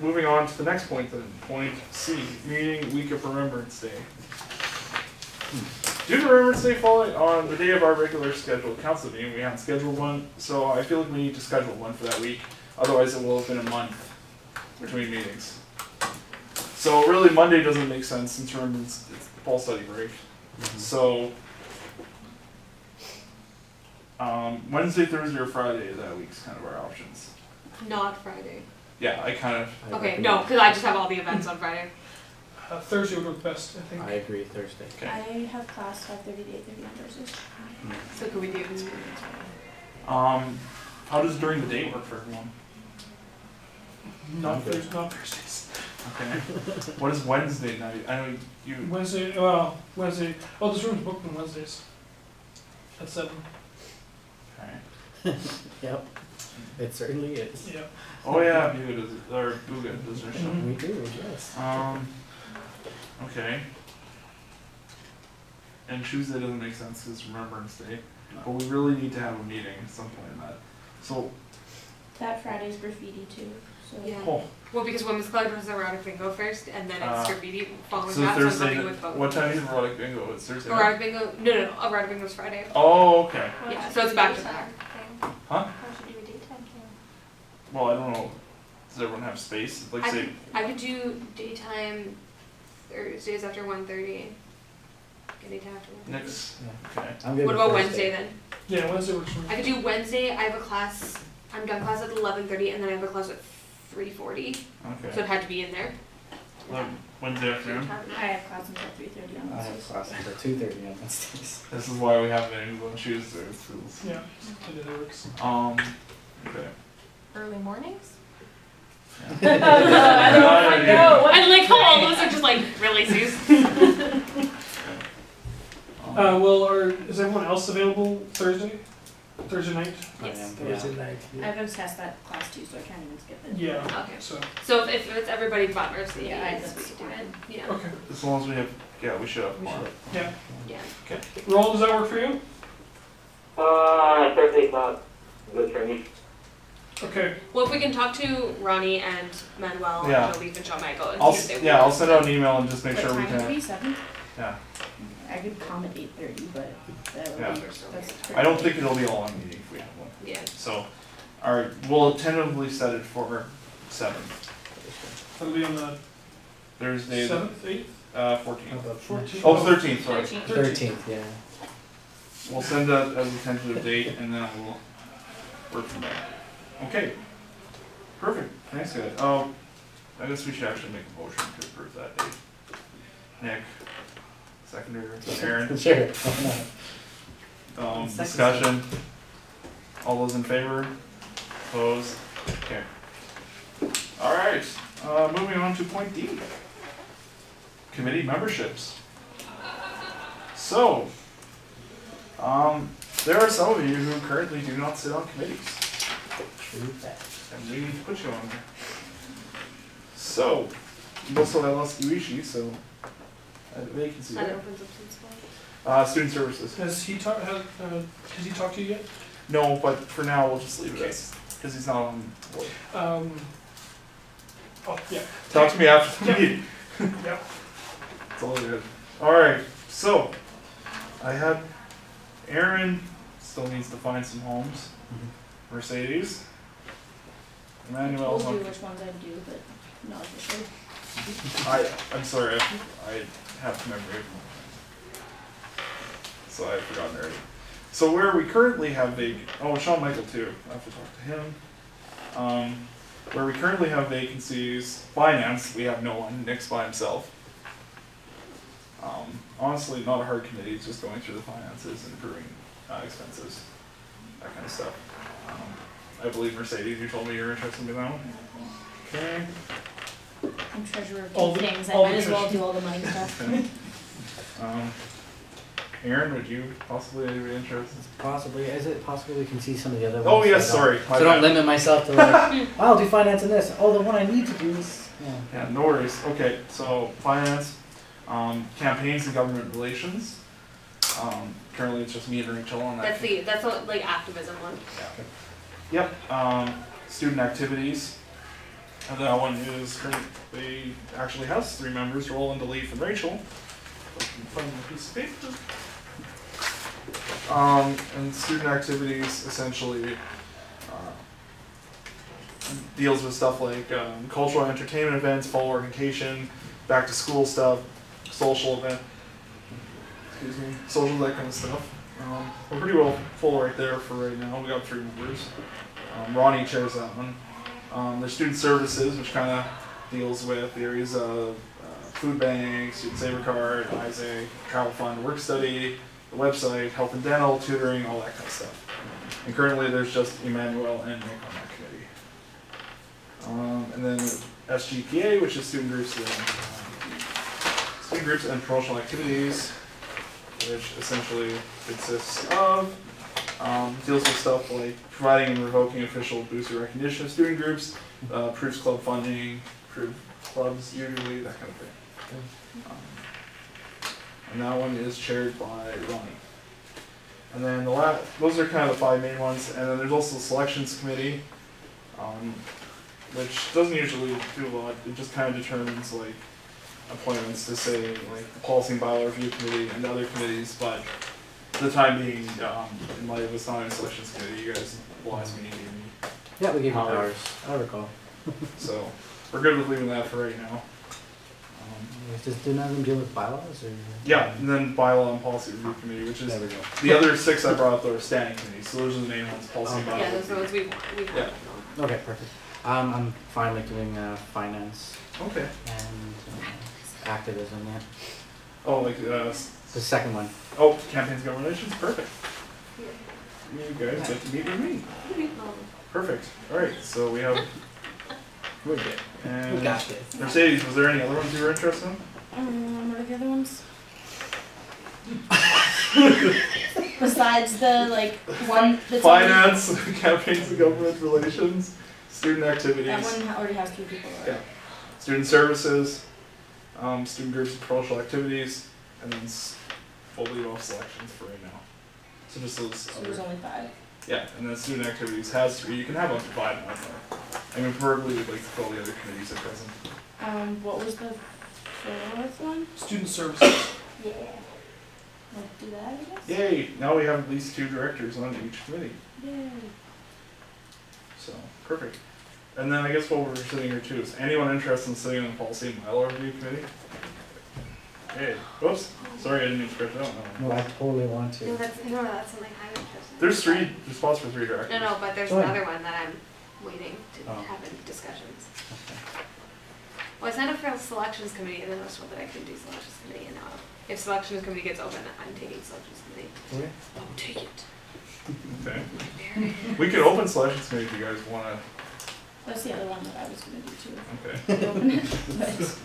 Speaker 1: Moving on to the next point then. Point C, meeting week of Remembrance Day. Due to Remembrance Day falling on the day of our regular scheduled council meeting, we haven't scheduled one, so I feel like we need to schedule one for that week. Otherwise, it will have been a month between meetings. So really, Monday doesn't make sense since Remembrance it's the fall study break. So Wednesday, Thursday, or Friday that week's kind of our options.
Speaker 5: Not Friday.
Speaker 1: Yeah, I kind of.
Speaker 5: Okay, no, because I just have all the events on Friday.
Speaker 3: Thursday would work best, I think.
Speaker 6: I agree, Thursday.
Speaker 1: Okay.
Speaker 11: I have class 5:30 to 8:30 on Thursdays.
Speaker 5: So could we do
Speaker 1: How does during the day work for everyone?
Speaker 3: Not Thursdays.
Speaker 1: Okay. What is Wednesday night? I know you.
Speaker 3: Wednesday, oh, this room's booked on Wednesdays. At 7.
Speaker 1: Okay.
Speaker 6: Yep, it certainly is.
Speaker 3: Yeah.
Speaker 1: Oh yeah, Buga does it, or Buga does their show.
Speaker 3: Mhm.
Speaker 6: We do, yes.
Speaker 1: Okay. And Tuesday doesn't make sense because it's Remembrance Day, but we really need to have a meeting at some point in that. So,
Speaker 11: That Friday's graffiti too. So
Speaker 5: Yeah.
Speaker 1: oh,
Speaker 5: Well, because Women's Club was erotic bingo first, and then it's graffiti following
Speaker 1: so
Speaker 5: that, so I'm
Speaker 1: Thursday.
Speaker 5: coming with both.
Speaker 1: What time is erotic bingo? It's Thursday. night?
Speaker 5: Erotic bingo, no, erotic bingo's Friday.
Speaker 1: Oh, okay.
Speaker 5: Yeah, so it's back to back.
Speaker 1: Huh?
Speaker 4: How should you do a daytime thing?
Speaker 1: Well, I don't know. Does everyone have space? Like say.
Speaker 5: I could do daytime Thursdays after 1:30. Anytime after 1:30.
Speaker 1: Next.
Speaker 6: Yeah.
Speaker 1: Okay.
Speaker 6: I'm good
Speaker 5: What
Speaker 6: with
Speaker 5: about
Speaker 6: Thursday.
Speaker 5: Wednesday then?
Speaker 3: Yeah, Wednesday works for me.
Speaker 5: I could do Wednesday. I have a class. I'm done class at 11:30, and then I have a class at 3:40. So
Speaker 1: Okay.
Speaker 5: it had to be in there.
Speaker 1: Wednesday afternoon.
Speaker 11: I have class until 3:30 on
Speaker 6: I have
Speaker 11: Wednesdays.
Speaker 6: class until 2:30 on Wednesdays.
Speaker 1: This is why we have the English on Tuesdays.
Speaker 3: Yeah, I did that works.
Speaker 1: Okay.
Speaker 4: Early mornings?
Speaker 1: Yeah.
Speaker 4: I don't know if I know. What
Speaker 5: And like, all those are just like really
Speaker 3: Is everyone else available Thursday? Thursday night?
Speaker 5: Yes.
Speaker 2: Thursday night.
Speaker 11: I
Speaker 2: Yeah.
Speaker 11: haven't passed that class too, so I can't even skip it.
Speaker 3: Yeah.
Speaker 5: Okay.
Speaker 3: So,
Speaker 5: So if it's everybody but Mercedes,
Speaker 11: Yeah, I
Speaker 5: we
Speaker 11: that's
Speaker 5: could do it. Yeah.
Speaker 3: okay.
Speaker 1: As long as we have, yeah, we should have
Speaker 2: We
Speaker 1: more.
Speaker 2: should.
Speaker 3: Yeah.
Speaker 5: Yeah.
Speaker 3: Roland, does that work for you?
Speaker 10: Thursday's not good for me.
Speaker 3: Okay.
Speaker 5: Well, if we can talk to Ronnie and Manuel
Speaker 1: Yeah.
Speaker 5: and Joe Leaf and Sean Michael and
Speaker 1: I'll,
Speaker 5: see if they
Speaker 1: yeah, I'll send out an email and just make
Speaker 11: What
Speaker 1: sure we
Speaker 11: time would it
Speaker 1: can.
Speaker 11: be, 7?
Speaker 1: Yeah.
Speaker 11: I could come at 8:30, but that would
Speaker 1: Yeah.
Speaker 11: be, that's.
Speaker 1: I don't think it'll be a long meeting if we have one.
Speaker 5: Yeah.
Speaker 1: So, alright, we'll tentatively set it for 7.
Speaker 3: That'll be on the
Speaker 1: Thursday,
Speaker 3: 7th, 8th?
Speaker 1: 14th.
Speaker 3: 14th?
Speaker 1: Oh, 13th, sorry.
Speaker 6: 13th, yeah.
Speaker 1: We'll send that as a tentative date and then I will work from there. Okay. Perfect. Thanks, guys. I guess we should actually make a motion to approve that date. Nick, seconder, Aaron,
Speaker 6: Sure.
Speaker 1: discussion. All those in favor? Opposed? Okay. Alright, moving on to point D. Committee memberships. So, there are some of you who currently do not sit on committees.
Speaker 6: True that.
Speaker 1: And we need to put you on there. So, you also have less Uishi, so vacancy
Speaker 5: That
Speaker 1: there.
Speaker 5: opens up some spots.
Speaker 1: Student services.
Speaker 3: Has he talked to you yet?
Speaker 1: No, but for now we'll just leave it as, because he's not on board.
Speaker 3: Oh, yeah.
Speaker 1: Talk to me after the
Speaker 3: Yeah.
Speaker 1: meeting.
Speaker 3: Yep.
Speaker 1: It's all good. Alright, so I had Aaron still needs to find some homes. Mercedes.
Speaker 11: I
Speaker 1: Emmanuel's
Speaker 11: told
Speaker 1: on.
Speaker 11: you which ones I'd do, but not officially.
Speaker 1: I'm sorry, I have memory. So I've forgotten already. So where we currently have Sean Michael too, I have to talk to him. Where we currently have vacancies, finance, we have no one, Nick's by himself. Honestly, not a hard committee, it's just going through the finances and approving expenses, that kind of stuff. I believe Mercedes, you told me you're interested in that one? Okay.
Speaker 11: I'm treasurer of
Speaker 3: All
Speaker 11: two
Speaker 3: the-
Speaker 11: things, I
Speaker 3: all
Speaker 11: might
Speaker 3: the
Speaker 11: as well
Speaker 3: treasure-
Speaker 11: do all the money stuff.
Speaker 1: Aaron, would you possibly be interested?
Speaker 6: Possibly, is it possible we can see some of the other ones?
Speaker 1: Oh yes,
Speaker 6: so I don't-
Speaker 1: sorry. my
Speaker 6: So I don't
Speaker 1: bad.
Speaker 6: limit myself to like, I'll do finance and this. Oh, the one I need to do is, yeah.
Speaker 1: Yeah, no worries. Okay, so finance, campaigns and government relations. Currently it's just me and Rachel on that.
Speaker 5: That's the like activism one.
Speaker 1: Yep, student activities. And that one is currently actually has 3 members, Roland, Leaf, and Rachel. If I can find the piece of paper. And student activities essentially deals with stuff like cultural entertainment events, fall orientation, back to school stuff, social event, social, that kind of stuff. We're pretty well full right there for right now. We got 3 members. Ronnie chairs that one. There's student services, which kind of deals with the areas of food bank, student saver card, ISA, travel fund, work study, the website, health and dental, tutoring, all that kind of stuff. And currently there's just Emmanuel and Nick on that committee. And then SGPA, which is student groups and promotional activities, which essentially consists of deals with stuff like providing and revoking official BUSU recognition of student groups, approves club funding, approves clubs usually, that kind of thing. And that one is chaired by Ronnie. And then those are kind of the 5 main ones. And then there's also the selections committee, which doesn't usually do a lot. It just kind of determines like appointments to say like the policy and bylaw review committee and other committees. But for the time being, in light of this not a selections committee, you guys last meeting gave me.
Speaker 6: Yeah, we gave you
Speaker 1: Powers.
Speaker 6: powers, I recall.
Speaker 1: So we're good with leaving that for right now.
Speaker 6: Does none of them deal with bylaws or?
Speaker 1: Yeah, and then bylaw and policy review committee, which is
Speaker 6: There we go.
Speaker 1: the other 6 I brought up are standing committees. So those are the main ones: policy and bylaw.
Speaker 5: Yeah, those are the ones we've
Speaker 1: Yeah.
Speaker 6: Okay, perfect. I'm fine with doing finance
Speaker 1: Okay.
Speaker 6: and activism, yeah.
Speaker 1: Oh, like
Speaker 6: The second one.
Speaker 1: oh, campaigns, government relations. Perfect. You guys get to meet with me. Perfect. All right. So we have.
Speaker 6: We're good.
Speaker 1: And
Speaker 6: We got this.
Speaker 1: Mercedes, was there any other ones you were interested in?
Speaker 11: What are the other ones? Besides the like one that's
Speaker 1: Finance, campaigns and government relations, student activities.
Speaker 11: that one already has 2 people. Right?
Speaker 1: Yeah. Student services, student groups and promotional activities, and then we'll leave off selections for right now. So just those.
Speaker 11: So there's only 5.
Speaker 1: Yeah, and then student activities has 3. You can have up to 5 on there. I mean, preferably we'd like to fill the other committees at present.
Speaker 11: What was the 4th one?
Speaker 3: Student services.
Speaker 11: Yeah. Let's do that, I guess.
Speaker 1: Yay! Now we have at least 2 directors on each committee.
Speaker 11: Yay.
Speaker 1: So, perfect. And then I guess while we're sitting here too, is anyone interested in sitting on the policy and bylaw review committee? Hey, whoops. Sorry, I didn't even script that one.
Speaker 6: No, I totally want to.
Speaker 5: No, that's something I'm interested in.
Speaker 1: There's 3 spots for 3 directors.
Speaker 5: No, but there's
Speaker 6: Go ahead.
Speaker 5: another one that I'm waiting to have in discussions. Well, I signed up for a selections committee and then I was told that I couldn't do selections committee, and now if selections committee gets open, I'm taking selections committee.
Speaker 6: Okay.
Speaker 5: Oh, take it.
Speaker 1: Okay. We could open selections committee if you guys wanna.
Speaker 11: That's the other one that I was gonna do too.
Speaker 1: Okay.
Speaker 11: Open it, but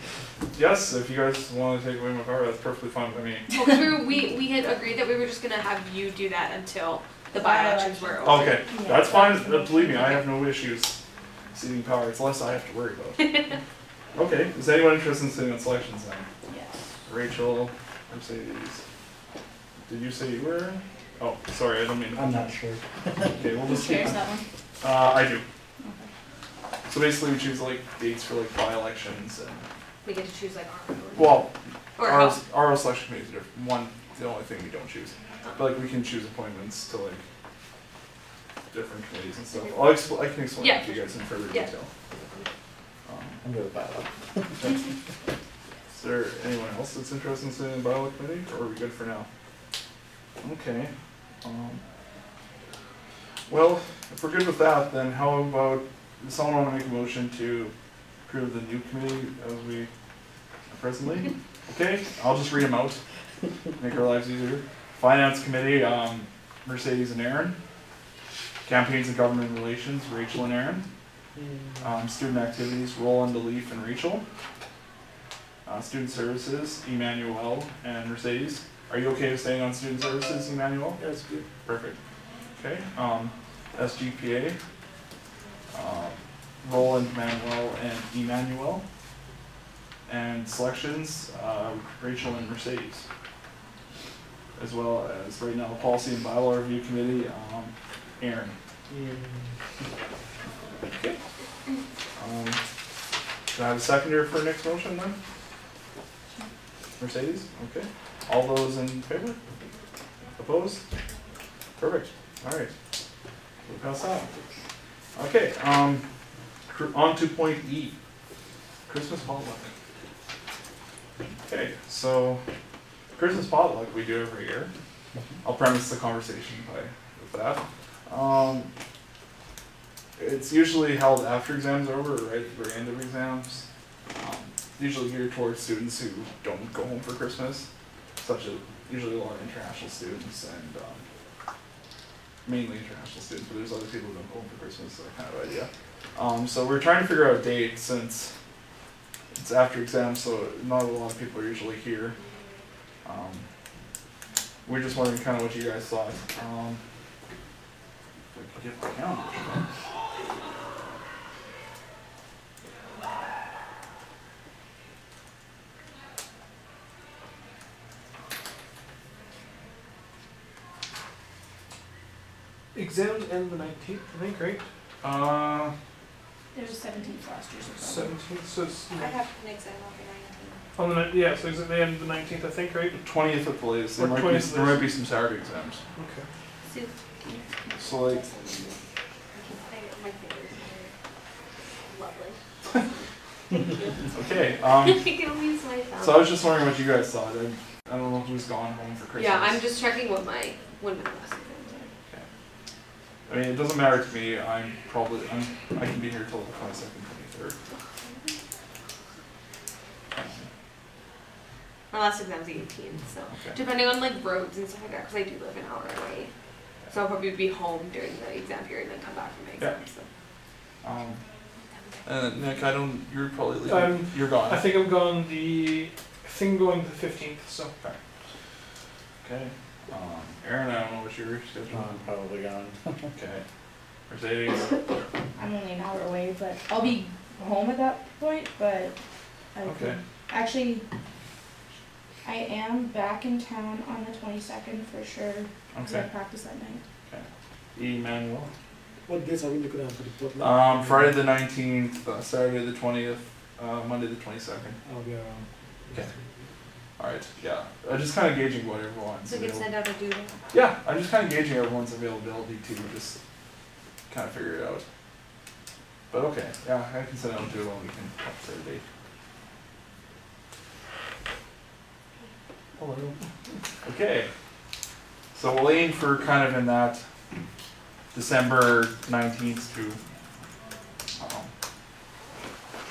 Speaker 1: Yes, if you guys wanna take away my power, that's perfectly fine by me.
Speaker 5: Well, because we had agreed that we were just gonna have you do that until the by-elections were over.
Speaker 1: Okay,
Speaker 11: Yeah.
Speaker 1: that's fine. Believe me, I have no issues ceding power. It's less I have to worry about. Okay, is anyone interested in sitting on selections then?
Speaker 11: yes.
Speaker 1: Rachel, Mercedes. Did you say you were? Oh, sorry, I don't mean.
Speaker 6: I'm not sure.
Speaker 1: Okay, we'll
Speaker 11: Who
Speaker 1: just keep.
Speaker 11: chairs that one?
Speaker 1: I do.
Speaker 11: Okay.
Speaker 1: So basically, we choose like dates for like by-elections and.
Speaker 5: We get to choose like our own.
Speaker 1: Well,
Speaker 5: Or
Speaker 1: our
Speaker 5: how?
Speaker 1: selection committee is different. The only thing we don't choose. But like we can choose appointments to like different committees and stuff. I can explain
Speaker 5: Yeah.
Speaker 1: it to you guys in further
Speaker 5: Yeah.
Speaker 1: detail.
Speaker 6: I'm good with bylaw.
Speaker 1: Is there anyone else that's interested in sitting in the bylaw committee, or are we good for now? Okay. Well, if we're good with that, then how about, does someone want to make a motion to approve the new committee as we presently? Okay, I'll just read them out, make our lives easier. Finance committee, Mercedes and Aaron. Campaigns and government relations, Rachel and Aaron. Student activities, Roland, DeLeaf, and Rachel. Student services, Emmanuel and Mercedes. Are you okay with staying on student services, Emmanuel?
Speaker 2: Yeah, that's good.
Speaker 1: Perfect. Okay. SGPA, Roland, Manuel, and Emmanuel. And selections, Rachel and Mercedes. As well as right now, policy and bylaw review committee, Aaron. Okay. Can I have a seconder for next motion then? Mercedes, okay. All those in favor? Opposed? Perfect, alright. We'll pass that. Okay, on to point E, Christmas potluck. Okay, so Christmas potluck we do every year. I'll premise the conversation with that. It's usually held after exams are over, or right at the very end of exams. Usually geared towards students who don't go home for Christmas, such as usually a lot of international students and mainly international students, but there's other people who don't go home for Christmas, so that kind of idea. So we're trying to figure out a date since it's after exams, so not a lot of people are usually here. We're just wondering kind of what you guys thought. If I could get my calendar.
Speaker 3: Exams end the 19th, I think, right?
Speaker 11: There was 17th last year. So
Speaker 3: 17th, so it's,
Speaker 8: I have an exam on
Speaker 3: on the yeah, so it's at the end of the 19th, I think, right?
Speaker 1: 20th at the latest. There
Speaker 3: Or
Speaker 1: might
Speaker 3: 20th
Speaker 1: be
Speaker 3: at the
Speaker 1: there might be some Saturday exams.
Speaker 3: Okay.
Speaker 1: So like
Speaker 5: My fingers are lovely.
Speaker 1: okay.
Speaker 5: I can only use my thumb.
Speaker 1: So I was just wondering what you guys thought. I don't know who's gone home for Christmas.
Speaker 5: Yeah, I'm just checking what my last exams are.
Speaker 1: I mean, it doesn't matter to me. I can be here till the 22nd, 23rd.
Speaker 5: My last exam's 18th, so
Speaker 1: Okay.
Speaker 5: depending on like roads and stuff like that, because I do live an hour away, so I'll probably be home during the exam period and then come back from my exam. So.
Speaker 1: And Nick, you're probably leaving. You're gone.
Speaker 3: I think I'm going the 15th, so.
Speaker 1: Okay. Aaron, I don't know what your schedule.
Speaker 6: I'm probably gone.
Speaker 1: Okay. Mercedes.
Speaker 11: I'm only an hour away, but I'll be home at that point, but I
Speaker 1: Okay.
Speaker 11: could, actually, I am back in town on the 22nd for sure, because I
Speaker 1: Okay.
Speaker 11: practice that night.
Speaker 1: Emmanuel.
Speaker 2: What days are we looking at for the Portland?
Speaker 1: Friday the 19th, Saturday the 20th, Monday the 22nd.
Speaker 2: I'll be around.
Speaker 1: Okay. Alright, yeah. I'm just kind of gauging what everyone's
Speaker 5: So we can
Speaker 1: available.
Speaker 5: send out a doodle.
Speaker 1: Yeah, I'm just kind of gauging everyone's availability too, just kind of figure it out. But okay, yeah, I can send out a doodle and we can help set a date.
Speaker 2: Hello.
Speaker 1: Okay. So we'll aim for kind of in that December 19th to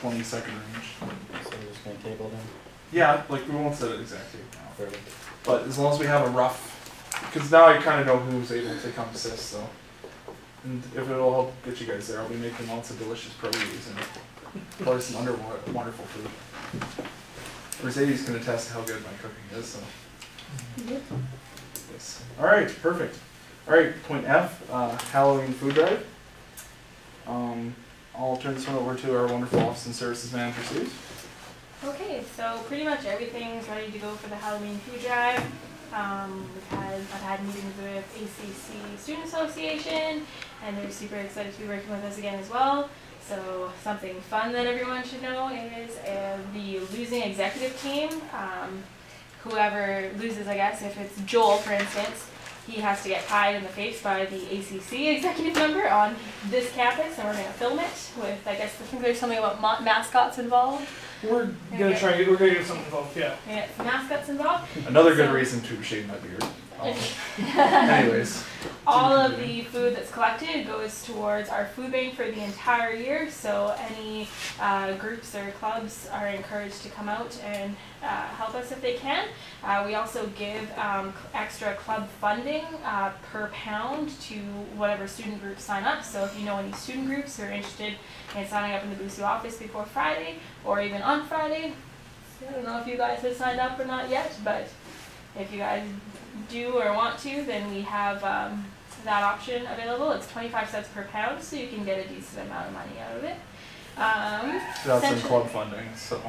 Speaker 1: 22nd range.
Speaker 6: So we're just gonna table them.
Speaker 1: Yeah, like we won't set it exactly now.
Speaker 6: Perfect.
Speaker 1: But as long as we have a rough, because now I kind of know who's able to come assist, so. And if it'll help get you guys there, I'll be making lots of delicious produce and probably some wonderful food. Mercedes can attest to how good my cooking is, so. Yes. Alright, perfect. Alright, point F, Halloween food drive. I'll turn this one over to our wonderful Office and Services Manager, Suze.
Speaker 4: Okay, so pretty much everything's ready to go for the Halloween food drive. I've had meetings with ACC Student Association, and they're super excited to be working with us again as well. So something fun that everyone should know is the losing executive team. Whoever loses, I guess, if it's Joel, for instance, he has to get pied in the face by the ACC executive member on this campus, and we're going to film it with, I guess, I think there's something about mascots involved.
Speaker 3: We're gonna we're gonna get something involved, yeah.
Speaker 4: Yeah, mascots involved.
Speaker 1: Another good
Speaker 4: So-
Speaker 1: reason to shave my beard. Anyways.
Speaker 4: All of the food that's collected goes towards our food bank for the entire year, so any groups or clubs are encouraged to come out and help us if they can. We also give extra club funding per pound to whatever student groups sign up, so if you know any student groups who are interested in signing up in the BUSU office before Friday, or even on Friday, I don't know if you guys have signed up or not yet, but if you guys do or want to, then we have that option available. It's 25 cents per pound, so you can get a decent amount of money out of it.
Speaker 1: That's in
Speaker 4: essentially-
Speaker 1: club funding, so.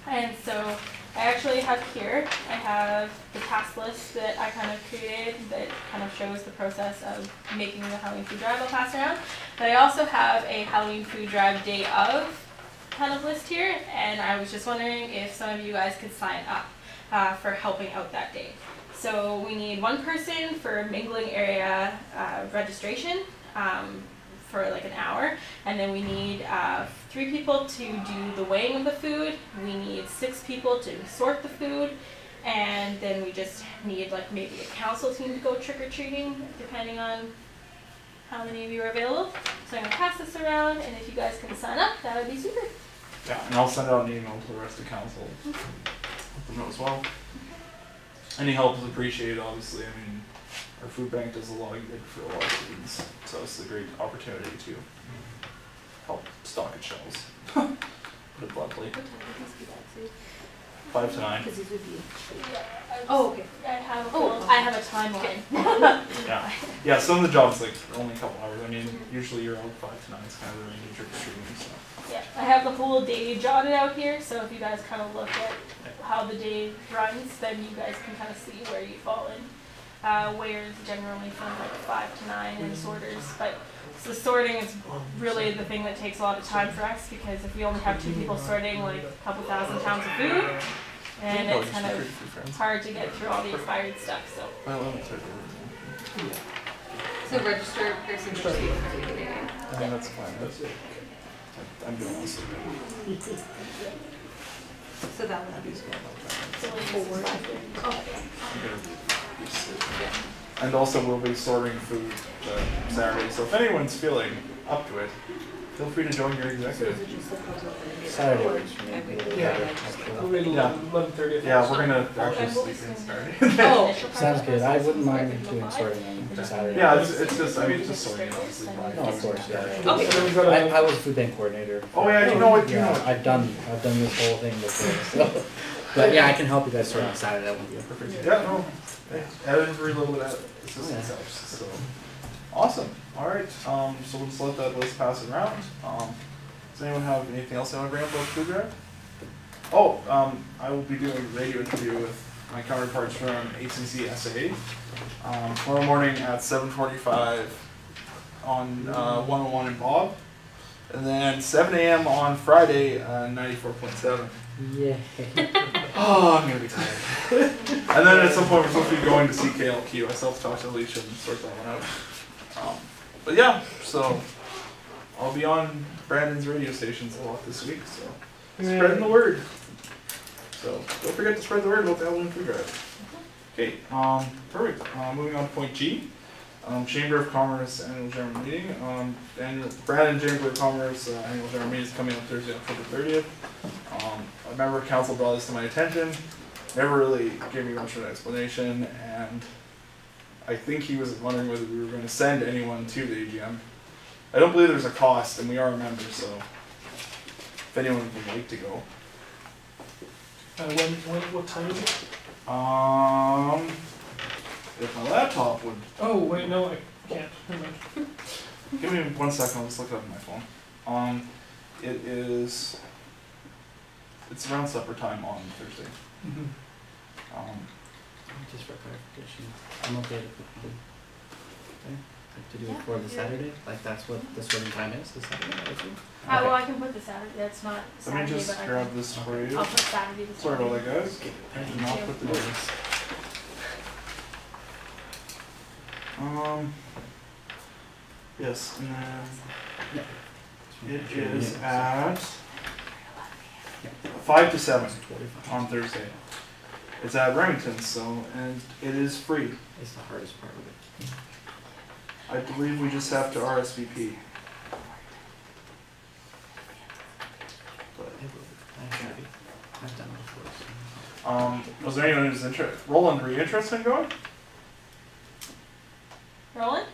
Speaker 4: And so I actually have here, I have the task list that I kind of created that kind of shows the process of making the Halloween food drive I'll pass around. But I also have a Halloween food drive day of kind of list here, and I was just wondering if some of you guys could sign up for helping out that day. So we need one person for mingling area registration for like an hour, and then we need 3 people to do the weighing of the food. We need 6 people to sort the food, and then we just need like maybe a council team to go trick-or-treating, depending on how many of you are available. So I'm gonna pass this around, and if you guys can sign up, that would be super.
Speaker 1: Yeah, and I'll send out an email to the rest of council. Let them know as well. Any help is appreciated, obviously. I mean, our food bank does a lot of good for a lot of students, so it's a great opportunity to help stock its shelves. Put it bluntly.
Speaker 5: What time would these be back, Sue?
Speaker 1: 5 to 9.
Speaker 5: Because these would be.
Speaker 4: Oh,
Speaker 5: okay.
Speaker 4: I have a
Speaker 5: Oh,
Speaker 4: I have a timeline.
Speaker 1: Yeah. Yeah, some of the jobs like only a couple hours. I mean, usually you're out 5 to 9 is kind of the range of trick or treating. So.
Speaker 4: Yeah, I have the whole day jotted out here, so if you guys kind of look at how the day runs, then you guys can kind of see where you fall in. Weighers generally from like 5 to 9 and sorters, but the sorting is really the thing that takes a lot of time for us, because if we only have 2 people sorting like a couple thousand pounds of food, and it's kind of hard to get through all the expired stuff, so.
Speaker 5: So register person for seat for the beginning.
Speaker 1: I think that's fine. I'm doing this.
Speaker 5: So that would be
Speaker 1: And also we'll be sorting food Saturday, so if anyone's feeling up to it, feel free to join your executive.
Speaker 6: Saturday works for me.
Speaker 3: Yeah. Maybe
Speaker 1: Yeah.
Speaker 3: 11:30.
Speaker 1: Yeah, we're gonna actually sleep in Saturday.
Speaker 5: Oh,
Speaker 6: Sounds good. I wouldn't mind doing sorting on Saturday.
Speaker 1: Yeah, it's just, I mean, it's just sorting, obviously.
Speaker 6: No, of course, yeah.
Speaker 5: Okay.
Speaker 3: So we've got a-
Speaker 6: I was a food bank coordinator.
Speaker 1: Oh yeah, you know what,
Speaker 6: Yeah, I've done this whole thing before, so. But yeah, I can help you guys sort on Saturday. That won't be a
Speaker 1: Perfect. Yeah, no. Add every little bit of assistance helps. So awesome. All right. So we'll just let that list pass around. Does anyone have anything else they want to bring up about food drive? Oh, I will be doing a radio interview with my counterparts from ACC SA tomorrow morning at 7:45 on 101 in Bob, and then 7 a.m. on Friday 94.7.
Speaker 6: Yeah.
Speaker 1: Oh, I'm gonna be tired. And then at some point we're supposed to be going to see KLQ. I still have to talk to Alicia and sort that one out. But yeah, so I'll be on Brandon's radio stations a lot this week, so spreading the word. So don't forget to spread the word about the Allen Food Drive. Okay, perfect. Moving on to point G. Chamber of Commerce Annual General Meeting. Brandon Chamber of Commerce Annual General Meeting is coming up Thursday, October 30th. A member of council brought this to my attention. Never really gave me much of an explanation, and I think he was wondering whether we were going to send anyone to the AGM. I don't believe there's a cost, and we are a member, so if anyone would like to go.
Speaker 3: What time is it?
Speaker 1: If my laptop would.
Speaker 3: Oh, wait, no, I can't. Never mind.
Speaker 1: Give me 1 second, I'll just look it up on my phone. It's around supper time on Thursday.
Speaker 3: Mm-hmm.
Speaker 6: Just for clarification, I'm okay to do it for the Saturday. Like that's what the sorting time is. The Saturday.
Speaker 4: Well, I can put the Saturday. That's not Saturday,
Speaker 1: Let me just
Speaker 4: but
Speaker 1: grab this for you.
Speaker 4: I'll put Saturday this
Speaker 1: Sorry
Speaker 4: morning.
Speaker 1: about that, guys. I did not put the dates. Yes, and then it is at 5 to 7 on Thursday. It's at Remington's, so, and it is free.
Speaker 6: It's the hardest part of it.
Speaker 1: I believe we just have to RSVP. But,
Speaker 6: I've done it before.
Speaker 1: was there anyone who's interested? Roland, were you interested in going?
Speaker 4: Roland?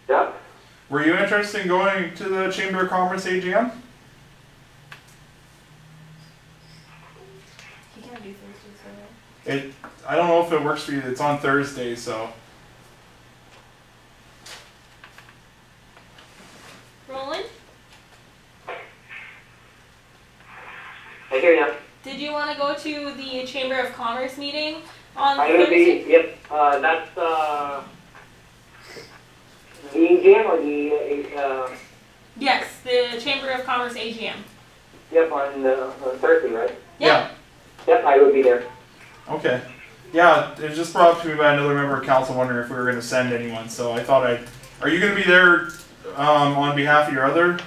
Speaker 10: Yeah.
Speaker 1: Were you interested in going to the Chamber of Commerce AGM?
Speaker 4: He can't do Thursdays, so.
Speaker 1: I don't know if it works for you. It's on Thursday, so.
Speaker 4: Roland?
Speaker 10: I hear ya.
Speaker 4: Did you want to go to the Chamber of Commerce meeting on
Speaker 10: I will
Speaker 4: Thursday?
Speaker 10: be, yep, that's, the AGM or the,
Speaker 4: Yes, the Chamber of Commerce AGM.
Speaker 10: yep, on Thursday, right?
Speaker 1: Yeah.
Speaker 10: Yep, I will be there.
Speaker 1: Okay. Yeah, it was just brought up to me by another member of council wondering if we were going to send anyone. So I thought Are you going to be there on behalf of your other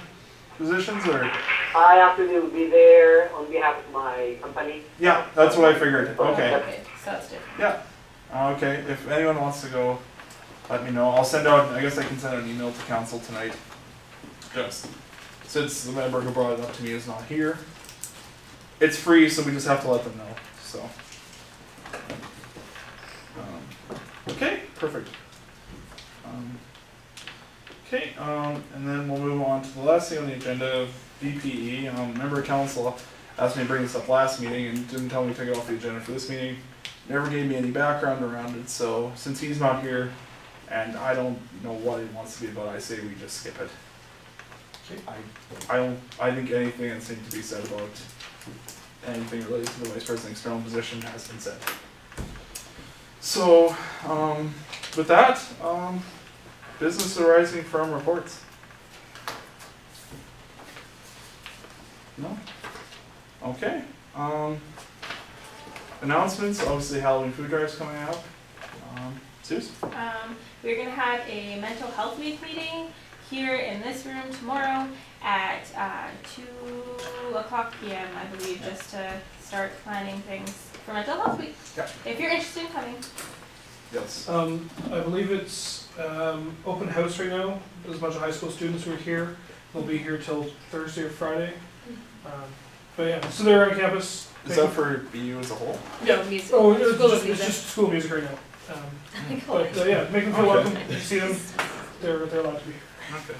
Speaker 1: positions, or?
Speaker 10: I actually will be there on behalf of my company.
Speaker 1: Yeah, that's what I figured. Okay.
Speaker 4: Okay, so that's different.
Speaker 1: Yeah. Okay. If anyone wants to go, let me know. I'll send out. I guess I can send out an email to council tonight. Just since the member who brought it up to me is not here. It's free, so we just have to let them know. So. Okay. Perfect. Okay. And then we'll move on to the last thing on the agenda. BPE. Member of council asked me to bring this up last meeting and didn't tell me to take it off the agenda for this meeting. Never gave me any background around it, so since he's not here and I don't know what it wants to be about, I say we just skip it. I think anything that seems to be said about anything related to the vice president external position has been said. So with that, business arising from reports. No? Okay. Announcements, obviously Halloween food drive's coming up. Suze?
Speaker 4: We're going to have a mental health week meeting here in this room tomorrow at 2:00 p.m. I believe, just to start planning things for mental health week.
Speaker 1: Yeah.
Speaker 4: If you're interested in coming.
Speaker 1: Yes.
Speaker 3: I believe it's open house right now. There's a bunch of high school students who are here. They'll be here till Thursday or Friday. But yeah, so they're on campus.
Speaker 1: Is that for BU as a whole?
Speaker 3: Yeah.
Speaker 5: Music.
Speaker 3: Oh,
Speaker 5: School
Speaker 3: it's
Speaker 5: music.
Speaker 3: just school music right now. But yeah, make them feel
Speaker 1: Okay.
Speaker 3: welcome. You see them, they're allowed to be here.
Speaker 1: Okay.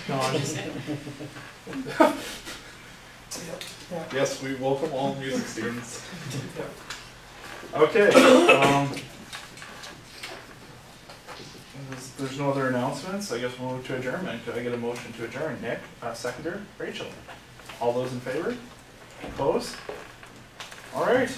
Speaker 6: No, I'm just saying.
Speaker 3: Yeah.
Speaker 1: Yes, we welcome all music students.
Speaker 3: Yeah.
Speaker 1: Okay, there's no other announcements, I guess we'll move to adjournment. Could I get a motion to adjourn? Nick, seconder, Rachel. All those in favor? Opposed? All right.